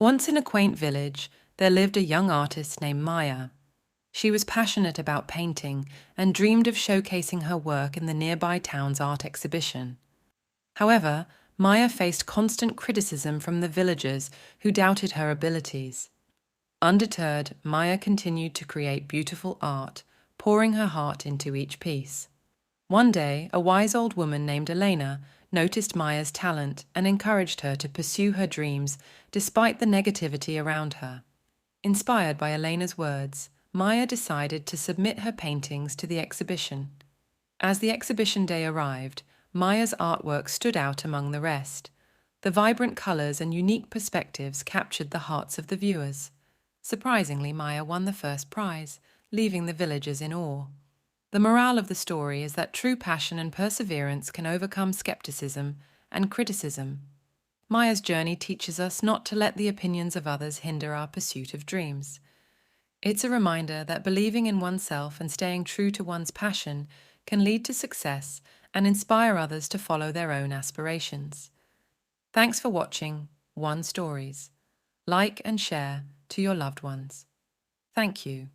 Once in a quaint village, there lived a young artist named Maya. She was passionate about painting and dreamed of showcasing her work in the nearby town's art exhibition. However, Maya faced constant criticism from the villagers who doubted her abilities. Undeterred, Maya continued to create beautiful art, pouring her heart into each piece. One day, a wise old woman named Elena noticed Maya's talent and encouraged her to pursue her dreams despite the negativity around her. Inspired by Elena's words, Maya decided to submit her paintings to the exhibition. As the exhibition day arrived, Maya's artwork stood out among the rest. The vibrant colors and unique perspectives captured the hearts of the viewers. Surprisingly, Maya won the first prize, leaving the villagers in awe. The morale of the story is that true passion and perseverance can overcome skepticism and criticism. Maya's journey teaches us not to let the opinions of others hinder our pursuit of dreams. It's a reminder that believing in oneself and staying true to one's passion can lead to success and inspire others to follow their own aspirations. Thanks for watching One Stories. Like and share to your loved ones. Thank you.